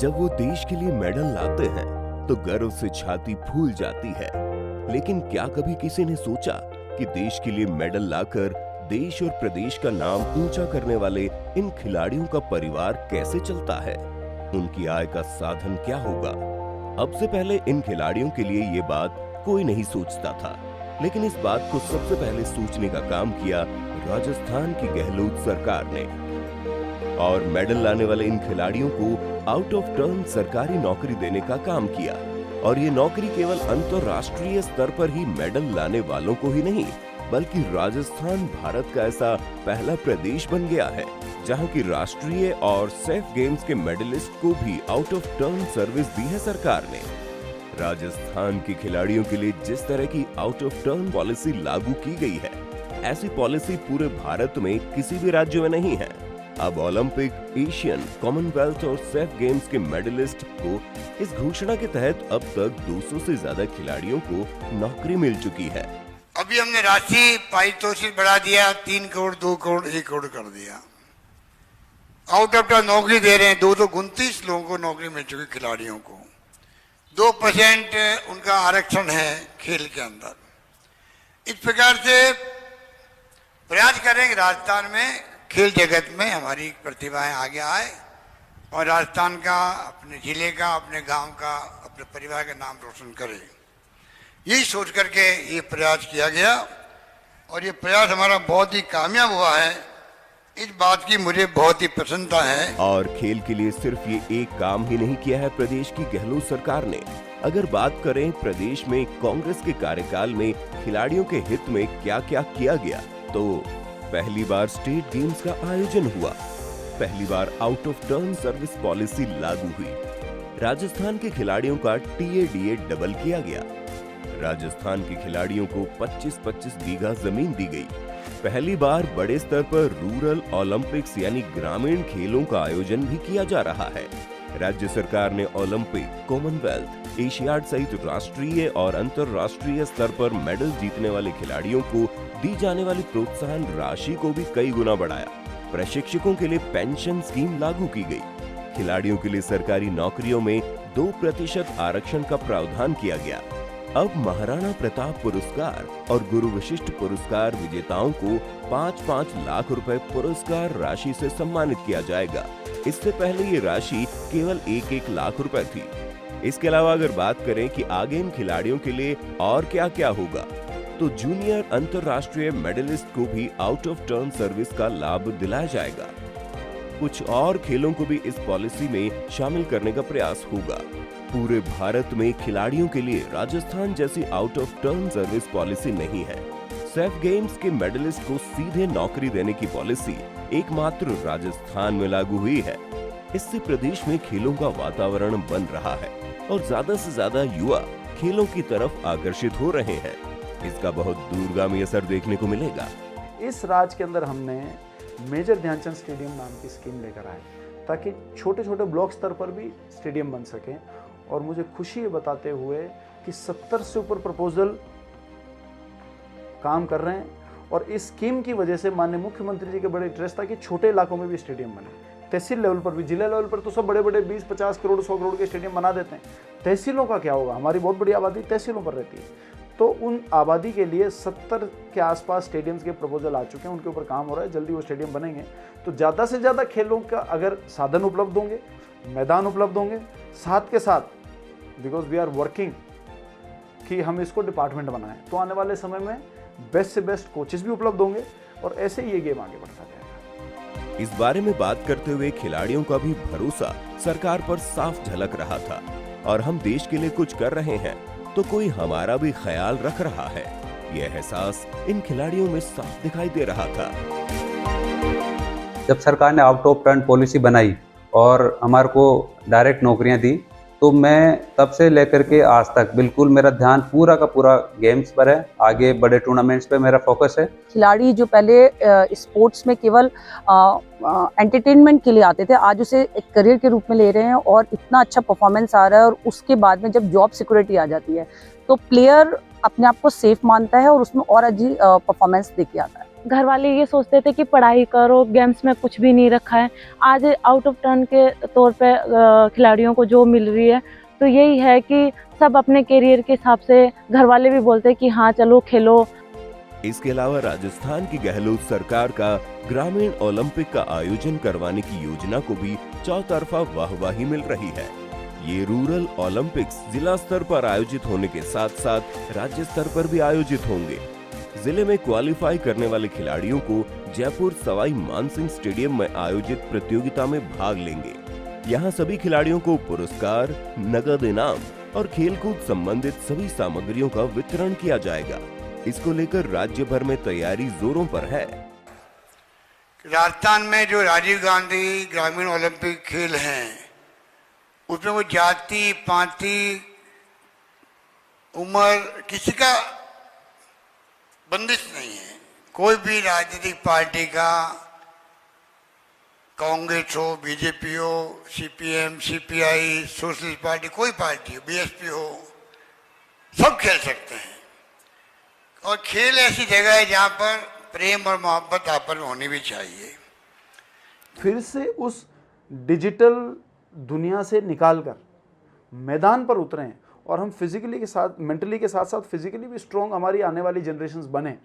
जब वो देश के लिए मेडल लाते हैं तो गर्व से छाती फूल जाती है। लेकिन क्या कभी किसी ने सोचा कि देश के लिए मेडल लाकर देश और प्रदेश का नाम ऊंचा करने वाले इन खिलाड़ियों का परिवार कैसे चलता है, उनकी आय का साधन क्या होगा। अब से पहले इन खिलाड़ियों के लिए ये बात कोई नहीं सोचता था, लेकिन इस बात को सबसे पहले सोचने का काम किया राजस्थान की गहलोत सरकार ने और मेडल लाने वाले इन खिलाड़ियों को आउट ऑफ टर्न सरकारी नौकरी देने का काम किया। और ये नौकरी केवल अंतरराष्ट्रीय स्तर पर ही मेडल लाने वालों को ही नहीं, बल्कि राजस्थान भारत का ऐसा पहला प्रदेश बन गया है जहां की राष्ट्रीय और सेफ गेम्स के मेडलिस्ट को भी आउट ऑफ टर्न सर्विस दी है सरकार ने। राजस्थान के खिलाड़ियों के लिए जिस तरह की आउट ऑफ टर्न पॉलिसी लागू की गई है, ऐसी पॉलिसी पूरे भारत में किसी भी राज्य में नहीं है। अब ओलंपिक, एशियन, कॉमनवेल्थ और सेफ गेम्स के मेडलिस्ट को इस घोषणा के तहत अब तक 200 से ज्यादा खिलाड़ियों को नौकरी मिल चुकी है। अभी हमने राशि पारितोषिक बढ़ा दिया, 3 करोड़, 2 करोड़, 1 करोड़ कर दिया। आउट ऑफ टर्न नौकरी दे रहे हैं, 229 लोगों को नौकरी मिल चुकी खिलाड़ियों को। 2% उनका आरक्षण है खेल के अंदर। इस प्रकार से प्रयास करेंगे राजस्थान में खेल जगत में हमारी प्रतिभाएं आगे आए और राजस्थान का, अपने जिले का, अपने गांव का, अपने परिवार का नाम रोशन करे। यही सोच करके ये प्रयास किया गया और ये प्रयास हमारा बहुत ही कामयाब हुआ है। इस बात की मुझे बहुत ही प्रसन्नता है। और खेल के लिए सिर्फ ये एक काम ही नहीं किया है प्रदेश की गहलोत सरकार ने। अगर बात करें प्रदेश में कांग्रेस के कार्यकाल में खिलाड़ियों के हित में क्या क्या किया गया, तो पहली बार स्टेट गेम्स का आयोजन हुआ, पहली बार out of turn service policy लागू हुई, राजस्थान के खिलाड़ियों का टीएडीए डबल किया गया, राजस्थान के खिलाड़ियों को 25-25 बीघा जमीन दी गई, पहली बार बड़े स्तर पर रूरल ओलंपिक्स यानी ग्रामीण खेलों का आयोजन भी किया जा रहा है। राज्य सरकार ने ओलंपिक, कॉमनवेल्थ, एशियाड सहित राष्ट्रीय और अंतरराष्ट्रीय स्तर पर मेडल जीतने वाले खिलाड़ियों को दी जाने वाली प्रोत्साहन राशि को भी कई गुना बढ़ाया। प्रशिक्षकों के लिए पेंशन स्कीम लागू की गई। खिलाड़ियों के लिए सरकारी नौकरियों में 2% आरक्षण का प्रावधान किया गया। अब महाराणा प्रताप पुरस्कार और गुरु वशिष्ठ पुरस्कार विजेताओं को 5-5 लाख रुपए पुरस्कार राशि से सम्मानित किया जाएगा। इससे पहले ये राशि केवल 1-1 लाख रुपए थी। इसके अलावा अगर बात करें कि आगे इन खिलाड़ियों के लिए और क्या क्या होगा, तो जूनियर अंतरराष्ट्रीय मेडलिस्ट को भी आउट ऑफ टर्न सर्विस का लाभ दिलाया जाएगा। कुछ और खेलों को भी इस पॉलिसी में शामिल करने का प्रयास होगा। पूरे भारत में खिलाड़ियों के लिए राजस्थान जैसी out of turn service policy नहीं है। सेफ गेम्स के मेडलिस्ट को सीधे नौकरी देने की पॉलिसी एकमात्र राजस्थान में लागू हुई है। इससे प्रदेश में खेलों का वातावरण बन रहा है और ज्यादा से ज्यादा युवा खेलों की तरफ आकर्षित हो रहे हैं। इसका बहुत दूरगामी असर देखने को मिलेगा। इस राज्य के अंदर हमने मेजर ध्यानचंद स्टेडियम नाम की स्कीम लेकर आए ताकि छोटे छोटे ब्लॉक स्तर पर भी स्टेडियम बन सके। और मुझे खुशी है बताते हुए कि 70 से ऊपर प्रपोजल काम कर रहे हैं और इस स्कीम की वजह से माननीय मुख्यमंत्री जी के बड़े इंटरेस्ट था कि छोटे इलाकों में भी स्टेडियम बने। तहसील लेवल पर भी, जिला लेवल पर तो सब बड़े बड़े 20-50 करोड़ 100 करोड़ के स्टेडियम बना देते हैं। तहसीलों का क्या होगा? हमारी बहुत बड़ी आबादी तहसीलों पर रहती है, तो उन आबादी के लिए 70 के आसपास स्टेडियम्स के प्रपोजल आ चुके हैं, उनके ऊपर काम हो रहा है। जल्दी वो स्टेडियम बनेंगे तो ज़्यादा से ज़्यादा खेलों का अगर साधन उपलब्ध होंगे, मैदान उपलब्ध होंगे, साथ के साथ बिकॉज वी आर वर्किंग कि हम इसको डिपार्टमेंट बनाएं, तो आने वाले समय में बेस्ट से बेस्ट कोचेस भी उपलब्ध होंगे और ऐसे ही ये गेम आगे बढ़ता जाएगा। इस बारे में बात करते हुए खिलाड़ियों का भी भरोसा सरकार पर साफ झलक रहा था और हम देश के लिए कुछ कर रहे हैं तो कोई हमारा भी ख्याल रख रहा है। यह एहसास इन खिलाड़ियों में साफ दिखाई दे रहा था। जब सरकार ने आउट ऑफ टर्न पॉलिसी बनाई और हमारे को डायरेक्ट नौकरियां दी, तो मैं तब से लेकर के आज तक बिल्कुल मेरा ध्यान पूरा का पूरा गेम्स पर है। आगे बड़े टूर्नामेंट्स पे मेरा फोकस है। खिलाड़ी जो पहले स्पोर्ट्स में केवल एंटरटेनमेंट के लिए आते थे, आज उसे एक करियर के रूप में ले रहे हैं और इतना अच्छा परफॉर्मेंस आ रहा है। और उसके बाद में जब जॉब सिक्योरिटी आ जाती है तो प्लेयर अपने आप को सेफ मानता है और उसमें और अच्छी परफॉर्मेंस देके आता है। घर वाले ये सोचते थे कि पढ़ाई करो, गेम्स में कुछ भी नहीं रखा है। आज आउट ऑफ टर्न के तौर पे खिलाड़ियों को जो मिल रही है, तो यही है कि सब अपने करियर के हिसाब से, घर वाले भी बोलते हैं कि हाँ चलो खेलो। इसके अलावा राजस्थान की गहलोत सरकार का ग्रामीण ओलंपिक का आयोजन करवाने की योजना को भी चौतरफा वाहवाही मिल रही है। ये रूरल ओलंपिक्स जिला स्तर पर आयोजित होने के साथ साथ राज्य स्तर पर भी आयोजित होंगे। जिले में क्वालिफाई करने वाले खिलाड़ियों को जयपुर सवाई मानसिंह स्टेडियम में आयोजित प्रतियोगिता में भाग लेंगे। यहाँ सभी खिलाड़ियों को पुरस्कार, नगद इनाम और खेलकूद संबंधित सभी सामग्रियों का वितरण किया जाएगा। इसको लेकर राज्य भर में तैयारी जोरों पर है। राजस्थान में जो राजीव गांधी ग्रामीण ओलंपिक खेल हैं, उसमें वो जाति, पाति, उम्र किसी का बंदिश नहीं है। कोई भी राजनीतिक पार्टी का, कांग्रेस हो, बीजेपी हो, सीपीएम, सीपीआई, सोशलिस्ट पार्टी, कोई पार्टी हो, बीएसपी हो, सब खेल सकते हैं। और खेल ऐसी जगह है जहाँ पर प्रेम और मोहब्बत आपस में होनी भी चाहिए। फिर से उस डिजिटल दुनिया से निकालकर मैदान पर उतरें और हम फिजिकली के साथ, मेंटली के साथ साथ फिजिकली भी स्ट्रॉन्ग हमारी आने वाली जनरेशन्स बने।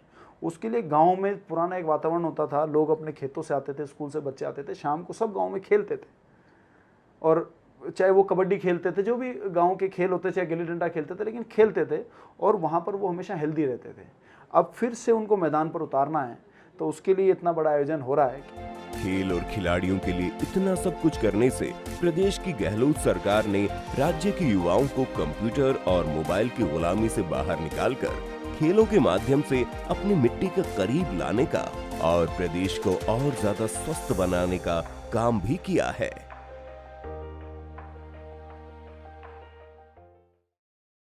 उसके लिए गांव में पुराना एक वातावरण होता था, लोग अपने खेतों से आते थे, स्कूल से बच्चे आते थे, शाम को सब गांव में खेलते थे। और चाहे वो कबड्डी खेलते थे, जो भी गांव के खेल होते थे, चाहे गिल्ली डंडा खेलते थे, लेकिन खेलते थे और वहाँ पर वो हमेशा हेल्दी रहते थे। अब फिर से उनको मैदान पर उतारना है, तो उसके लिए इतना बड़ा आयोजन हो रहा है। खेल और खिलाड़ियों के लिए इतना सब कुछ करने से प्रदेश की गहलोत सरकार ने राज्य के युवाओं को कंप्यूटर और मोबाइल की गुलामी से बाहर निकालकर खेलों के माध्यम से अपनी मिट्टी के करीब लाने का और प्रदेश को और ज्यादा स्वस्थ बनाने का काम भी किया है।